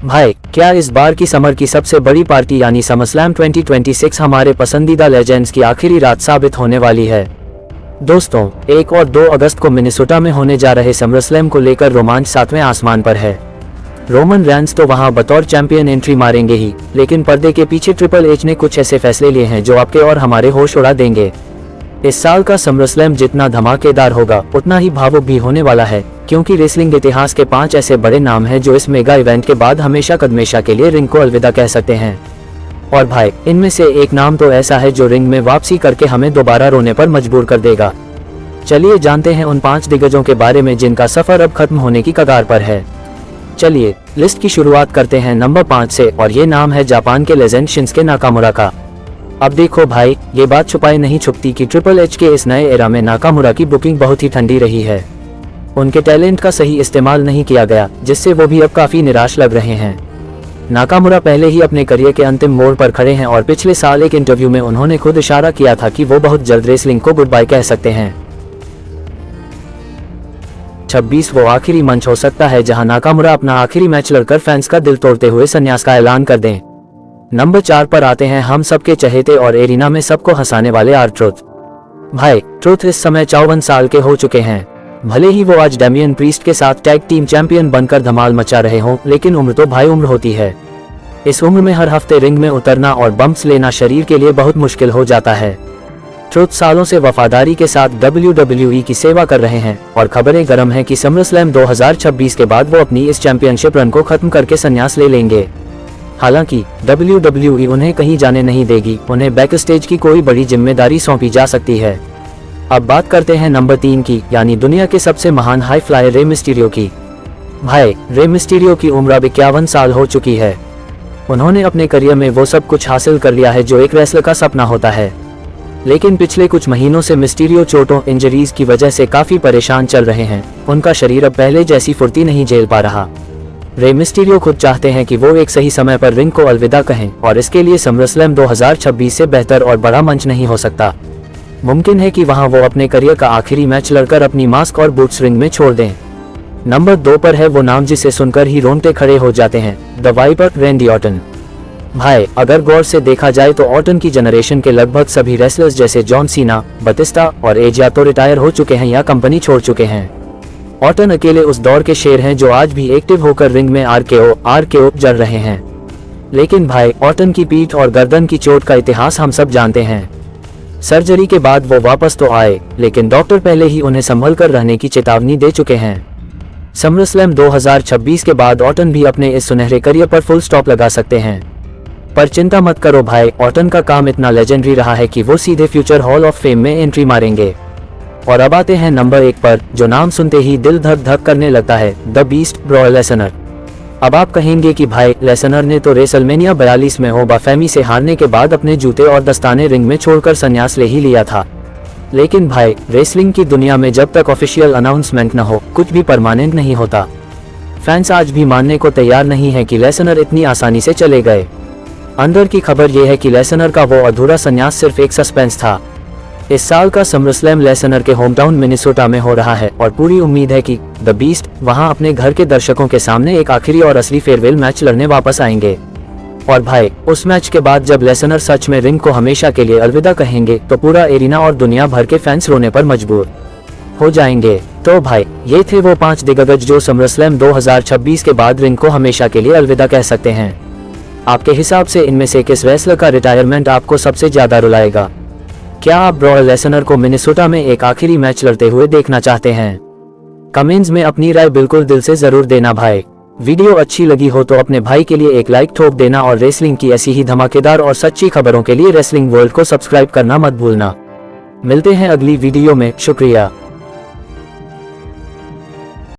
भाई, क्या इस बार की समर की सबसे बड़ी पार्टी यानी समरस्लैम 2026 हमारे पसंदीदा लेजेंड्स की आखिरी रात साबित होने वाली है। दोस्तों, 1 और 2 अगस्त को मिनेसोटा में होने जा रहे समरस्लैम को लेकर रोमांच 7वें आसमान पर है। रोमन रेंस तो वहां बतौर चैंपियन एंट्री मारेंगे ही, लेकिन पर्दे के पीछे ट्रिपल एच ने कुछ ऐसे फैसले लिए हैं जो आपके और हमारे होश उड़ा देंगे। इस साल का समरस्लैम जितना धमाकेदार होगा उतना ही भावुक भी होने वाला है, क्योंकि रेसलिंग इतिहास के 5 ऐसे बड़े नाम हैं जो इस मेगा इवेंट के बाद हमेशा कदमेशा के लिए रिंग को अलविदा कह सकते हैं। और भाई, इनमें से एक नाम तो ऐसा है जो रिंग में वापसी करके हमें दोबारा रोने पर मजबूर कर देगा। चलिए जानते हैं उन 5 दिग्गजों के बारे में जिनका सफर अब खत्म होने की कगार पर है। चलिए लिस्ट की शुरुआत करते हैं नंबर 5 से, और ये नाम है जापान के लेजेंड शिंसुके नाकामुरा का। अब देखो भाई, ये बात छुपाई नहीं छुपती कि ट्रिपल एच के इस नए एरा में नाकामुरा की बुकिंग बहुत ही ठंडी रही है। उनके टैलेंट का सही इस्तेमाल नहीं किया गया, जिससे वो भी अब काफी निराश लग रहे हैं। नाकामुरा पहले ही अपने करियर के अंतिम मोड़ पर खड़े हैं और पिछले साल एक इंटरव्यू में उन्होंने खुद इशारा किया था कि वो बहुत जल्द रेसलिंग को गुड बाय कह सकते हैं। 26 वो आखिरी मंच हो सकता है जहां नाकामुरा अपना आखिरी मैच लड़कर फैंस का दिल तोड़ते हुए संन्यास का ऐलान कर दें। नंबर 4 पर आते हैं हम सबके चहेते और एरिना में सबको हंसाने वाले R-Truth। भाई, ट्रुथ इस समय 54 साल के हो चुके हैं। भले ही वो आज डेमियन प्रीस्ट के साथ टैग टीम चैंपियन बनकर धमाल मचा रहे हों, लेकिन उम्र तो भाई उम्र होती है। इस उम्र में हर हफ्ते रिंग में उतरना और बम्प्स लेना शरीर के लिए बहुत मुश्किल हो जाता है। ट्रुथ सालों से वफादारी के साथ WWE की सेवा कर रहे हैं और खबरें गर्म हैं कि समरस्लैम 2026 के बाद वो अपनी इस चैंपियनशिप रन को खत्म करके संन्यास ले लेंगे। हालांकि WWE उन्हें कहीं जाने नहीं देगी, उन्हें बैक स्टेज की कोई बड़ी जिम्मेदारी सौंपी जा सकती है। अब बात करते हैं नंबर 3 की, यानी दुनिया के सबसे महान हाई फ्लायर रे मिस्टीरियो की। भाई, रे मिस्टीरियो की उम्र अब 51 साल हो चुकी है। उन्होंने अपने करियर में वो सब कुछ हासिल कर लिया है जो एक रेसलर का सपना होता है, लेकिन पिछले कुछ महीनों से मिस्टीरियो चोटों इंजरीज की वजह से काफी परेशान चल रहे हैं। उनका शरीर अब पहले जैसी फुर्ती नहीं झेल पा रहा। रे मिस्टीरियो खुद चाहते हैं कि वो एक सही समय पर रिंग को अलविदा कहें, और इसके लिए समरस्लैम 2026 से बेहतर और बड़ा मंच नहीं हो सकता। मुमकिन है कि वहां वो अपने करियर का आखिरी मैच लड़कर अपनी मास्क और बूट्स रिंग में छोड़ दें। नंबर 2 पर है वो नाम जिसे सुनकर ही रोंगटे खड़े हो जाते हैं, द वाइपर रैंडी ऑर्टन। भाई, अगर गौर से देखा जाए तो ऑर्टन की जनरेशन के लगभग सभी रेसलर्स जैसे जॉन सीना, बतिस्ता और एज या तो रिटायर हो चुके हैं या कंपनी छोड़ चुके हैं। ऑर्टन अकेले उस दौर के शेर हैं जो आज भी एक्टिव होकर रिंग में आरकेओ जड़ रहे हैं। लेकिन भाई, ऑर्टन की पीठ और गर्दन की चोट का इतिहास हम सब जानते हैं। सर्जरी के बाद वो वापस तो आए, लेकिन डॉक्टर पहले ही उन्हें संभल कर रहने की चेतावनी दे चुके हैं। समरस्लैम 2026 के बाद ऑर्टन भी अपने इस सुनहरे करियर पर फुल स्टॉप लगा सकते हैं। पर चिंता मत करो भाई, ऑर्टन का काम इतना लेजेंडरी रहा है कि वो सीधे फ्यूचर हॉल ऑफ फेम में एंट्री मारेंगे। और अब आते हैं नंबर 1 पर, जो नाम सुनते ही दिल धक धक करने लगता है, द बीस्ट ब्रॉक लेसनर। अब आप कहेंगे कि भाई, लेसनर ने तो रेसलमेनिया 42 में होबा फेमी से हारने के बाद अपने जूते और दस्ताने रिंग में छोड़कर संन्यास ले ही लिया था। लेकिन भाई, रेसलिंग की दुनिया में जब तक ऑफिशियल अनाउंसमेंट न हो, कुछ भी परमानेंट नहीं होता। फैंस आज भी मानने को तैयार नहीं है कि लेसनर इतनी आसानी से चले गए। अंदर की खबर यह है कि लेसनर का वो अधूरा संन्यास सिर्फ एक सस्पेंस था। इस साल का समरस्लैम लेसनर के होमटाउन मिनेसोटा में हो रहा है, और पूरी उम्मीद है कि द बीस्ट वहां अपने घर के दर्शकों के सामने एक आखिरी और असली फेयरवेल मैच लड़ने वापस आएंगे। और भाई, उस मैच के बाद जब लेसनर सच में रिंग को हमेशा के लिए अलविदा कहेंगे तो पूरा एरिना और दुनिया भर के फैंस रोने पर मजबूर हो जाएंगे। तो भाई, ये थे वो 5 दिग्गज जो समरस्लैम 2026 के बाद रिंग को हमेशा के लिए अलविदा कह सकते हैं। आपके हिसाब से इनमें से किस रेसलर का रिटायरमेंट आपको सबसे ज्यादा रुलाएगा? क्या आप ब्रॉक लेसनर को मिनेसोटा में एक आखिरी मैच लड़ते हुए देखना चाहते हैं? कमेंट्स में अपनी राय बिल्कुल दिल से जरूर देना भाई। वीडियो अच्छी लगी हो तो अपने भाई के लिए एक लाइक ठोक देना, और रेसलिंग की ऐसी ही धमाकेदार और सच्ची खबरों के लिए रेसलिंग वर्ल्ड को सब्सक्राइब करना मत भूलना। मिलते हैं अगली वीडियो में। शुक्रिया।